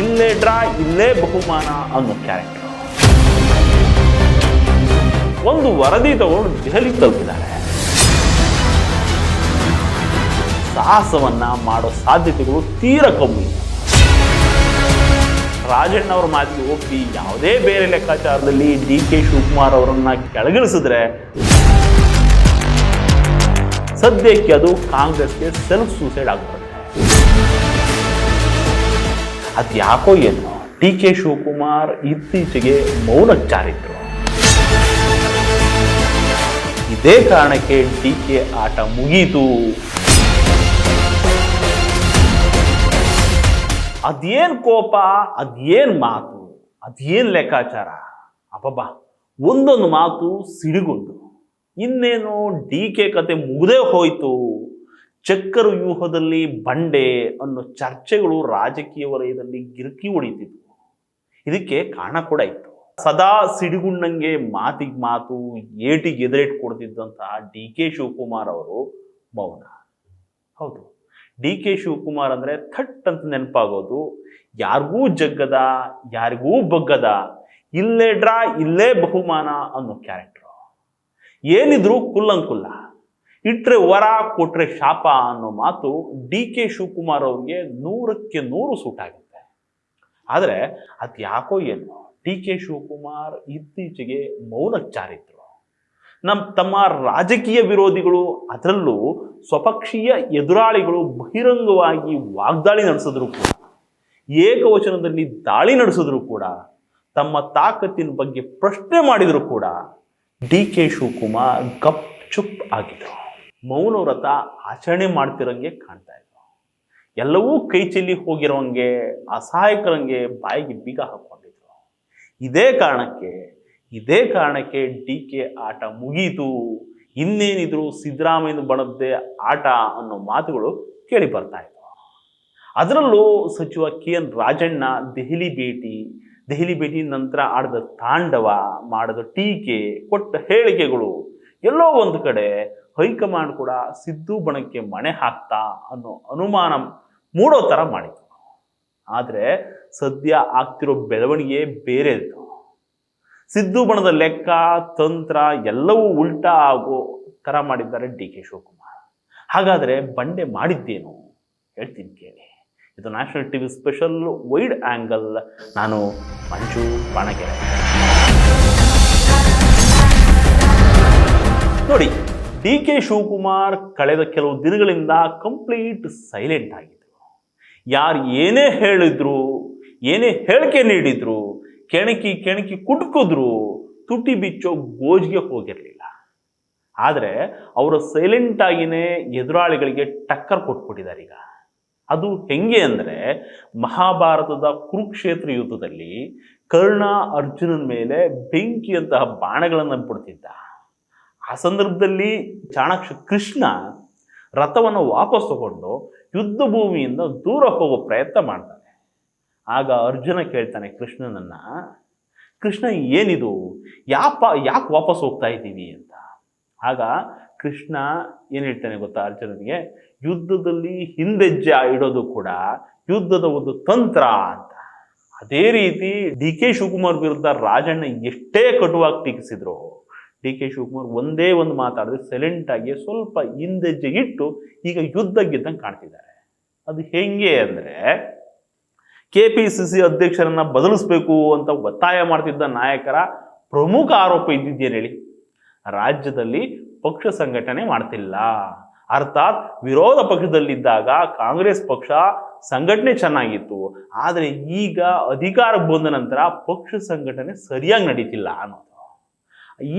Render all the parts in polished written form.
ಇಲ್ಲೇ ಡ್ರಾ ಇಲ್ಲೇ ಬಹುಮಾನ ಅನ್ನೋ ಕ್ಯಾರೆಕ್ಟರ್ ಒಂದು ವರದಿ ತಗೊಂಡು ದೆಹಲಿ ತಲುಪಿದ್ದಾರೆ. ಸಾಹಸವನ್ನ ಮಾಡೋ ಸಾಧ್ಯತೆಗಳು ತೀರಾ ಕಮ್ಮಿ. ರಾಜಣ್ಣ ಅವರ ಮಾತಿಗೆ ಒಪ್ಪಿ ಯಾವುದೇ ಬೇರೆ ಲೆಕ್ಕಾಚಾರದಲ್ಲಿ DK ಶಿವಕುಮಾರ್ ಅವರನ್ನ ಕೆಳಗಿಳಿಸಿದ್ರೆ ಸದ್ಯಕ್ಕೆ ಅದು ಕಾಂಗ್ರೆಸ್ಗೆ ಸೆಲ್ಫ್ ಸೂಸೈಡ್ ಆಗ್ತದೆ. ಅದ್ಯಾಕೋ ಏನು DK ಶಿವಕುಮಾರ್ ಇತ್ತೀಚೆಗೆ ಮೌನಚಾರಿದ್ರು. ಇದೇ ಕಾರಣಕ್ಕೆ DK ಆಟ ಮುಗೀತು. ಅದೇನ್ ಕೋಪ, ಅದೇನ್ ಮಾತು, ಅದೇನ್ ಲೆಕ್ಕಾಚಾರ, ಅಬ್ಬಬ್ಬ ಒಂದೊಂದು ಮಾತು ಸಿಡಿಗುಂಡು. ಇನ್ನೇನು DK ಕತೆ ಮುಗ್ದೇ ಹೋಯ್ತು, ಚಕ್ಕರ್ ವ್ಯೂಹದಲ್ಲಿ ಬಂಡೆ ಅನ್ನೋ ಚರ್ಚೆಗಳು ರಾಜಕೀಯ ವಲಯದಲ್ಲಿ ಗಿರ್ಕಿ ಹೊಡಿತಿದ್ವು. ಇದಕ್ಕೆ ಕಾರಣ ಕೂಡ ಇತ್ತು. ಸದಾ ಸಿಡಿಗುಂಡಂಗೆ ಮಾತಿಗೆ ಮಾತು, ಏಟಿಗೆ ಎದುರೇಟ್ ಕೊಡ್ತಿದ್ದಂತಹ DK ಶಿವಕುಮಾರ್ ಅವರು ಮೌನ. ಹೌದು, DK ಶಿವಕುಮಾರ್ ಅಂದ್ರೆ ಥಟ್ ಅಂತ ನೆನಪಾಗೋದು ಯಾರಿಗೂ ಜಗ್ಗದ, ಯಾರಿಗೂ ಬಗ್ಗದ, ಇಲ್ಲೇ ಡ್ರಾ ಇಲ್ಲೇ ಬಹುಮಾನ ಅನ್ನೋ ಕ್ಯಾರೆಕ್ಟರ್. ಏನಿದ್ರು ಕುಲ್ಲಂಕುಲ್ಲ, ಇಟ್ರೆ ವರ ಕೊಟ್ರೆ ಶಾಪ ಅನ್ನೋ ಮಾತು DK ಶಿವಕುಮಾರ್ ಅವ್ರಿಗೆ 100ಕ್ಕೆ 100 ಸೂಟ್ ಆಗುತ್ತೆ. ಆದರೆ ಅದ್ಯಾಕೋ ಏನು DK ಶಿವಕುಮಾರ್ ಇತ್ತೀಚೆಗೆ ಮೌನಚಾರಿದ್ರು. ತಮ್ಮ ರಾಜಕೀಯ ವಿರೋಧಿಗಳು, ಅದರಲ್ಲೂ ಸ್ವಪಕ್ಷೀಯ ಎದುರಾಳಿಗಳು ಬಹಿರಂಗವಾಗಿ ವಾಗ್ದಾಳಿ ನಡೆಸಿದ್ರು ಕೂಡ, ಏಕವಚನದಲ್ಲಿ ದಾಳಿ ನಡೆಸಿದ್ರು ಕೂಡ, ತಮ್ಮ ತಾಕತ್ತಿನ ಬಗ್ಗೆ ಪ್ರಶ್ನೆ ಮಾಡಿದ್ರು ಕೂಡ DK ಶಿವಕುಮಾರ್ ಗಪ್ ಚುಪ್ ಆಗಿದ್ರು. ಮೌನವ್ರತ ಆಚರಣೆ ಮಾಡ್ತಿರಂಗೆ ಕಾಣ್ತಾ ಇದ್ರು. ಎಲ್ಲವೂ ಕೈ ಚೆಲ್ಲಿ ಹೋಗಿರೋಂಗೆ, ಅಸಹಾಯಕರಂಗೆ ಬಾಯಿಗೆ ಬೀಗ ಹಾಕೊಂಡಿದ್ರು. ಇದೇ ಕಾರಣಕ್ಕೆ DK ಆಟ ಮುಗೀತು, ಇನ್ನೇನಿದ್ರು ಸಿದ್ದರಾಮಯ್ಯನ ಬಣದ್ದೇ ಆಟ ಅನ್ನೋ ಮಾತುಗಳು ಕೇಳಿ ಬರ್ತಾ ಇದ್ವು. ಅದರಲ್ಲೂ ಸಚಿವ KN ರಾಜಣ್ಣ ದೆಹಲಿ ಭೇಟಿ ನಂತರ ಆಡಿದ ತಾಂಡವ, ಮಾಡಿದ ಟೀಕೆ, ಕೊಟ್ಟ ಹೇಳಿಕೆಗಳು ಎಲ್ಲೋ ಒಂದು ಕಡೆ ಹೈಕಮಾಂಡ್ ಕೂಡ ಸಿದ್ದು ಬಣಕ್ಕೆ ಮಣೆ ಹಾಕ್ತಾ ಅನ್ನೋ ಅನುಮಾನ ಮೂಡೋ ಥರ ಮಾಡಿತು. ಆದರೆ ಸದ್ಯ ಆಗ್ತಿರೋ ಬೆಳವಣಿಗೆ ಬೇರೆ ಇತ್ತು. ಸಿದ್ದು ಬಣದ ಲೆಕ್ಕ ತಂತ್ರ ಎಲ್ಲವೂ ಉಲ್ಟಾ ಆಗೋ ಥರ ಮಾಡಿದ್ದಾರೆ DK ಶಿವಕುಮಾರ್. ಹಾಗಾದರೆ ಬಂಡೆ ಮಾಡಿದ್ದೇನು ಹೇಳ್ತೀನಿ ಕೇಳಿ. ಇದು national TV special wide angle. ನಾನು ಮಂಜು ಬಾಣಗೆರೆ. ನೋಡಿ, DK ಶಿವಕುಮಾರ್ ಕಳೆದ ಕೆಲವು ದಿನಗಳಿಂದ ಕಂಪ್ಲೀಟ್ ಸೈಲೆಂಟ್ ಆಗಿದ್ರು. ಯಾರು ಏನೇ ಹೇಳಿದ್ರು, ಏನೇ ಹೇಳಿಕೆ ನೀಡಿದ್ರು, ಕೆಣಕಿ ಕುಟ್ಕಿದ್ರು, ತುಟಿ ಬಿಚ್ಚೋ ಗೋಜ್ಗೆ ಹೋಗಿರಲಿಲ್ಲ. ಆದರೆ ಅವರು ಸೈಲೆಂಟ್ ಆಗಿನೇ ಎದುರಾಳಿಗಳಿಗೆ ಟಕ್ಕರ್ ಕೊಟ್ಬಿಟ್ಟಿದ್ದಾರೆ. ಈಗ ಅದು ಹೆಂಗೆ ಅಂದರೆ, ಮಹಾಭಾರತದ ಕುರುಕ್ಷೇತ್ರ ಯುದ್ಧದಲ್ಲಿ ಕರ್ಣ ಅರ್ಜುನನ ಮೇಲೆ ಬೆಂಕಿಯಂತಹ ಬಾಣಗಳನ್ನು ಬಿಡ್ತಿದ್ದ. ಆ ಸಂದರ್ಭದಲ್ಲಿ ಚಾಣಾಕ್ಷ ಕೃಷ್ಣ ರಥವನ್ನು ವಾಪಸ್ ತಗೊಂಡು ಯುದ್ಧ ಭೂಮಿಯಿಂದ ದೂರ ಹೋಗೋ ಪ್ರಯತ್ನ ಮಾಡ್ತಾನೆ. ಆಗ ಅರ್ಜುನ ಕೇಳ್ತಾನೆ ಕೃಷ್ಣನನ್ನ, ಕೃಷ್ಣ ಏನಿದು, ಯಾಕೆ ವಾಪಸ್ ಹೋಗ್ತಾ ಇದ್ದೀವಿ ಅಂತ. ಆಗ ಕೃಷ್ಣ ಏನು ಹೇಳ್ತಾನೆ ಗೊತ್ತಾ ಅರ್ಜುನನಿಗೆ, ಯುದ್ಧದಲ್ಲಿ ಹಿಂದೆಜ್ಜೆ ಇಡೋದು ಕೂಡ ಯುದ್ಧದ ಒಂದು ತಂತ್ರ ಅಂತ. ಅದೇ ರೀತಿ DK ಶಿವಕುಮಾರ್ ವಿರುದ್ಧ ರಾಜಣ್ಣ ಎಷ್ಟೇ ಕಟುವಾಗಿ ಟೀಕಿಸಿದ್ರು, DK ಶಿವಕುಮಾರ್ ಒಂದೇ ಒಂದು ಮಾತಾಡಿದ್ರೆ ಸೈಲೆಂಟ್ ಆಗಿ ಸ್ವಲ್ಪ ಹಿಂದೆಜ್ಜೆ ಇಟ್ಟು ಈಗ ಯುದ್ಧ ಗೆದ್ದಂಗೆ ಕಾಣ್ತಿದ್ದಾರೆ. ಅದು ಹೆಂಗೆ ಅಂದರೆ, KPCC ಅಧ್ಯಕ್ಷರನ್ನ ಬದಲಿಸಬೇಕು ಅಂತ ಒತ್ತಾಯ ಮಾಡ್ತಿದ್ದ ನಾಯಕರ ಪ್ರಮುಖ ಆರೋಪ ಇದ್ದಿದ್ದೇನು ಹೇಳಿ, ರಾಜ್ಯದಲ್ಲಿ ಪಕ್ಷ ಸಂಘಟನೆ ಮಾಡ್ತಿಲ್ಲ. ಅರ್ಥಾತ್ ವಿರೋಧ ಪಕ್ಷದಲ್ಲಿದ್ದಾಗ ಕಾಂಗ್ರೆಸ್ ಪಕ್ಷ ಸಂಘಟನೆ ಚೆನ್ನಾಗಿತ್ತು, ಆದರೆ ಈಗ ಅಧಿಕಾರಕ್ಕೆ ಬಂದ ನಂತರ ಪಕ್ಷ ಸಂಘಟನೆ ಸರಿಯಾಗಿ ನಡೀತಿಲ್ಲ ಅನ್ನೋದು.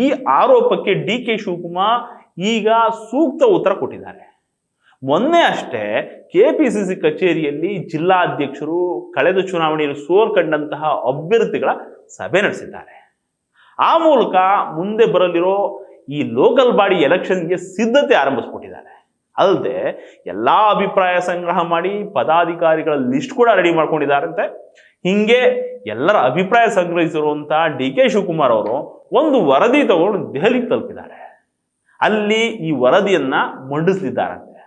ಈ ಆರೋಪಕ್ಕೆ DK ಶಿವಕುಮಾರ್ ಈಗ ಸೂಕ್ತ ಉತ್ತರ ಕೊಟ್ಟಿದ್ದಾರೆ. ಮೊನ್ನೆ ಅಷ್ಟೇ KPCC ಕಚೇರಿಯಲ್ಲಿ ಜಿಲ್ಲಾಧ್ಯಕ್ಷರು ಕಳೆದ ಚುನಾವಣೆಯಲ್ಲಿ ಸೋಲು ಕಂಡಂತಹ ಅಭ್ಯರ್ಥಿಗಳ ಸಭೆ ನಡೆಸಿದ್ದಾರೆ. ಆ ಮೂಲಕ ಮುಂದೆ ಬರಲಿರೋ ಈ ಲೋಕಲ್ ಬಾಡಿ ಎಲೆಕ್ಷನ್ಗೆ ಸಿದ್ಧತೆ ಆರಂಭಿಸ್ಕೊಟ್ಟಿದ್ದಾರೆ. ಅಲ್ಲದೆ ಎಲ್ಲ ಅಭಿಪ್ರಾಯ ಸಂಗ್ರಹ ಮಾಡಿ ಪದಾಧಿಕಾರಿಗಳ ಲಿಸ್ಟ್ ಕೂಡ ರೆಡಿ ಮಾಡ್ಕೊಂಡಿದ್ದಾರಂತೆ. ಹಿಂಗೆ ಎಲ್ಲರ ಅಭಿಪ್ರಾಯ ಸಂಗ್ರಹಿಸಿರುವಂತಹ DK ಶಿವಕುಮಾರ್ ಅವರು ಒಂದು ವರದಿ ತಗೊಂಡು ದೆಹಲಿಗೆ ತಲುಪಿದ್ದಾರೆ. ಅಲ್ಲಿ ಈ ವರದಿಯನ್ನ ಮಂಡಿಸಲಿದ್ದಾರಂತೆ.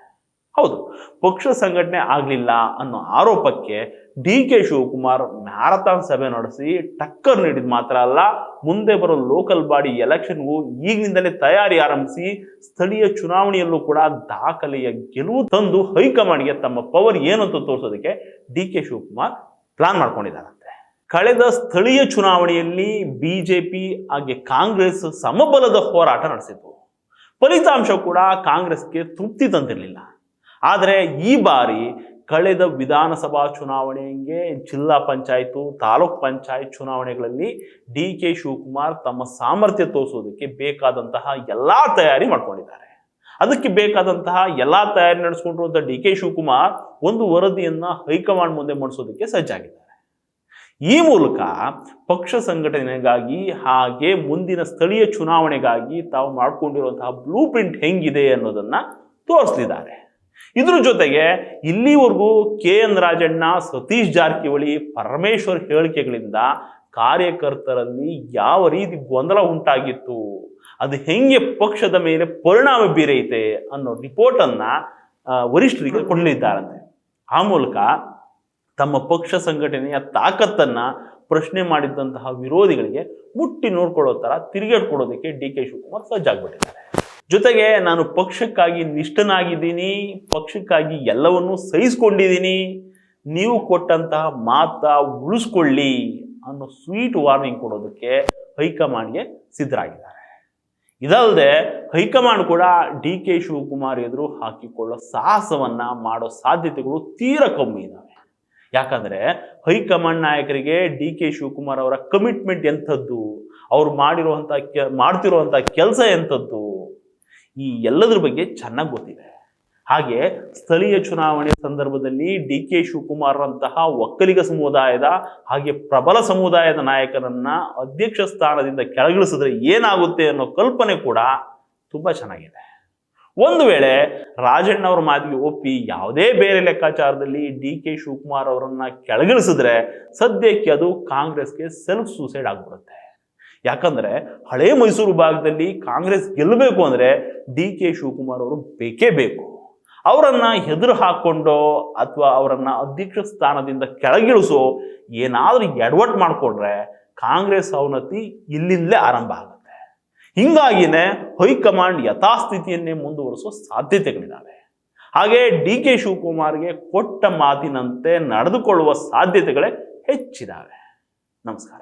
ಹೌದು, ಪಕ್ಷ ಸಂಘಟನೆ ಆಗಲಿಲ್ಲ ಅನ್ನೋ ಆರೋಪಕ್ಕೆ ಡಿ.ಕೆ. ಶಿವಕುಮಾರ್ ಮ್ಯಾರಥಾನ್ ಸಭೆ ನಡೆಸಿ ಟಕ್ಕರ್ ನೀಡಿದ ಮಾತ್ರ ಅಲ್ಲ, ಮುಂದೆ ಬರೋ ಲೋಕಲ್ ಬಾಡಿ ಎಲೆಕ್ಷನ್ಗೂ ಈಗಿನಿಂದಲೇ ತಯಾರಿ ಆರಂಭಿಸಿ ಸ್ಥಳೀಯ ಚುನಾವಣೆಯಲ್ಲೂ ಕೂಡ ದಾಖಲೆಯ ಗೆಲುವು ತಂದು ಹೈಕಮಾಂಡ್ಗೆ ತಮ್ಮ ಪವರ್ ಏನು ಅಂತ ತೋರಿಸೋದಕ್ಕೆ ಡಿ.ಕೆ. ಶಿವಕುಮಾರ್ ಪ್ಲಾನ್ ಮಾಡ್ಕೊಂಡಿದ್ದಾರಂತೆ. ಕಳೆದ ಸ್ಥಳೀಯ ಚುನಾವಣೆಯಲ್ಲಿ ಬಿಜೆಪಿ ಹಾಗೆ ಕಾಂಗ್ರೆಸ್ ಸಮಬಲದ ಹೋರಾಟ ನಡೆಸಿತು. ಫಲಿತಾಂಶ ಕೂಡ ಕಾಂಗ್ರೆಸ್ಗೆ ತೃಪ್ತಿ ತಂದಿರಲಿಲ್ಲ. ಆದರೆ ಈ ಬಾರಿ ಕಳೆದ ವಿಧಾನಸಭಾ ಚುನಾವಣೆಗೆ ಜಿಲ್ಲಾ ಪಂಚಾಯತ್, ತಾಲೂಕ್ ಪಂಚಾಯತ್ ಚುನಾವಣೆಗಳಲ್ಲಿ ಡಿ.ಕೆ. ಶಿವಕುಮಾರ್ ತಮ್ಮ ಸಾಮರ್ಥ್ಯ ತೋರಿಸೋದಕ್ಕೆ ಬೇಕಾದಂತಹ ಎಲ್ಲಾ ತಯಾರಿ ಮಾಡ್ಕೊಂಡಿದ್ದಾರೆ. ಅದಕ್ಕೆ ಬೇಕಾದಂತಹ ಎಲ್ಲಾ ತಯಾರಿ ನಡೆಸ್ಕೊಂಡಿರುವಂತಹ ಡಿ.ಕೆ. ಶಿವಕುಮಾರ್ ಒಂದು ವರದಿಯನ್ನ ಹೈಕಮಾಂಡ್ ಮುಂದೆ ಮಂಡಿಸೋದಕ್ಕೆ ಸಜ್ಜಾಗಿದ್ದಾರೆ. ಈ ಮೂಲಕ ಪಕ್ಷ ಸಂಘಟನೆಗಾಗಿ ಹಾಗೆ ಮುಂದಿನ ಸ್ಥಳೀಯ ಚುನಾವಣೆಗಾಗಿ ತಾವು ಮಾಡ್ಕೊಂಡಿರುವಂತಹ ಬ್ಲೂ ಪ್ರಿಂಟ್ ಹೆಂಗಿದೆ ಅನ್ನೋದನ್ನ ತೋರಿಸಲಿದ್ದಾರೆ. ಇದ್ರ ಜೊತೆಗೆ ಇಲ್ಲಿವರೆಗೂ ಕೆ.ಎನ್. ರಾಜಣ್ಣ, ಸತೀಶ್ ಜಾರಕಿಹೊಳಿ, ಪರಮೇಶ್ವರ್ ಹೇಳಿಕೆಗಳಿಂದ ಕಾರ್ಯಕರ್ತರಲ್ಲಿ ಯಾವ ರೀತಿ ಗೊಂದಲ ಉಂಟಾಗಿತ್ತು, ಅದು ಹೆಂಗೆ ಪಕ್ಷದ ಮೇಲೆ ಪರಿಣಾಮ ಬೀರೈತೆ ಅನ್ನೋ ರಿಪೋರ್ಟ್ ಅನ್ನ ವರಿಷ್ಠರಿಗೆ ಕೊಡಲಿದ್ದಾರಂತೆ. ಆ ಮೂಲಕ ತಮ್ಮ ಪಕ್ಷ ಸಂಘಟನೆಯ ತಾಕತ್ತನ್ನ ಪ್ರಶ್ನೆ ಮಾಡಿದ್ದಂತಹ ವಿರೋಧಿಗಳಿಗೆ ಮುಟ್ಟಿ ನೋಡ್ಕೊಳ್ಳೋ ತರ ತಿರುಗೇಡ್ಕೊಡೋದಕ್ಕೆ ಡಿ.ಕೆ. ಶಿವಕುಮಾರ್ ಸಜ್ಜಾಗ್ಬಿಟ್ಟಿದ್ದಾರೆ. ಜೊತೆಗೆ ನಾನು ಪಕ್ಷಕ್ಕಾಗಿ ನಿಷ್ಠನಾಗಿದ್ದೀನಿ, ಪಕ್ಷಕ್ಕಾಗಿ ಎಲ್ಲವನ್ನೂ ಸಹಿಸ್ಕೊಂಡಿದ್ದೀನಿ, ನೀವು ಕೊಟ್ಟಂತಹ ಮಾತ ಉಳಿಸ್ಕೊಳ್ಳಿ ಅನ್ನೋ ಸ್ವೀಟ್ ವಾರ್ನಿಂಗ್ ಕೊಡೋದಕ್ಕೆ ಹೈಕಮಾಂಡ್ಗೆ ಸಿದ್ಧರಾಗಿದ್ದಾರೆ. ಇದಲ್ಲದೆ ಹೈಕಮಾಂಡ್ ಕೂಡ ಡಿ.ಕೆ. ಶಿವಕುಮಾರ್ ಎದುರು ಹಾಕಿಕೊಳ್ಳೋ ಸಾಹಸವನ್ನ ಮಾಡೋ ಸಾಧ್ಯತೆಗಳು ತೀರಾ ಕಮ್ಮಿ ಇದ್ದಾವೆ. ಯಾಕಂದ್ರೆ ಹೈಕಮಾಂಡ್ ನಾಯಕರಿಗೆ ಡಿ.ಕೆ. ಶಿವಕುಮಾರ್ ಅವರ ಕಮಿಟ್ಮೆಂಟ್ ಎಂಥದ್ದು, ಅವ್ರು ಮಾಡ್ತಿರುವಂತ ಕೆಲಸ ಎಂಥದ್ದು, ಈ ಎಲ್ಲದ್ರ ಬಗ್ಗೆ ಚೆನ್ನಾಗಿ ಗೊತ್ತಿದೆ. ಹಾಗೆ ಸ್ಥಳೀಯ ಚುನಾವಣೆ ಸಂದರ್ಭದಲ್ಲಿ ಡಿ.ಕೆ. ಶಿವಕುಮಾರ್ ಅಂತಹ ಒಕ್ಕಲಿಗ ಸಮುದಾಯದ ಹಾಗೆ ಪ್ರಬಲ ಸಮುದಾಯದ ನಾಯಕರನ್ನ ಅಧ್ಯಕ್ಷ ಸ್ಥಾನದಿಂದ ಕೆಳಗಿಳಿಸಿದ್ರೆ ಏನಾಗುತ್ತೆ ಅನ್ನೋ ಕಲ್ಪನೆ ಕೂಡ ತುಂಬಾ ಚೆನ್ನಾಗಿದೆ. ಒಂದು ವೇಳೆ ರಾಜಣ್ಣ ಅವರ ಮಾತಿಗೆ ಒಪ್ಪಿ ಯಾವುದೇ ಬೇರೆ ಲೆಕ್ಕಾಚಾರದಲ್ಲಿ ಡಿ.ಕೆ. ಶಿವಕುಮಾರ್ ಅವರನ್ನ ಕೆಳಗಿಳಿಸಿದ್ರೆ ಸದ್ಯಕ್ಕೆ ಅದು ಕಾಂಗ್ರೆಸ್ಗೆ ಸೆಲ್ಫ್ ಸೂಸೈಡ್ ಆಗ್ಬಿಡುತ್ತೆ. ಯಾಕಂದ್ರೆ ಹಳೆ ಮೈಸೂರು ಭಾಗದಲ್ಲಿ ಕಾಂಗ್ರೆಸ್ ಗೆಲ್ಲಬೇಕು ಅಂದ್ರೆ ಡಿ.ಕೆ. ಶಿವಕುಮಾರ್ ಅವರು ಬೇಕೇ ಬೇಕು. ಅವರನ್ನ ಎದುರು ಹಾಕೊಂಡೋ ಅಥವಾ ಅವರನ್ನ ಅಧ್ಯಕ್ಷ ಸ್ಥಾನದಿಂದ ಕೆಳಗಿಳಿಸೋ ಏನಾದ್ರೂ ಎಡವಟ್ ಮಾಡಿಕೊಂಡ್ರೆ ಕಾಂಗ್ರೆಸ್ ಅವನತಿ ಇಲ್ಲಿಂದಲೇ ಆರಂಭ ಆಗುತ್ತೆ. ಹಿಂಗಾಗಿನೇ ಹೈಕಮಾಂಡ್ ಯಥಾಸ್ಥಿತಿಯನ್ನೇ ಮುಂದುವರಿಸುವ ಸಾಧ್ಯತೆಗಳಿದ್ದಾವೆ. ಹಾಗೆ ಡಿ.ಕೆ. ಶಿವಕುಮಾರ್ಗೆ ಕೊಟ್ಟ ಮಾತಿನಂತೆ ನಡೆದುಕೊಳ್ಳುವ ಸಾಧ್ಯತೆಗಳೇ ಹೆಚ್ಚಿದ್ದಾವೆ. ನಮಸ್ಕಾರ.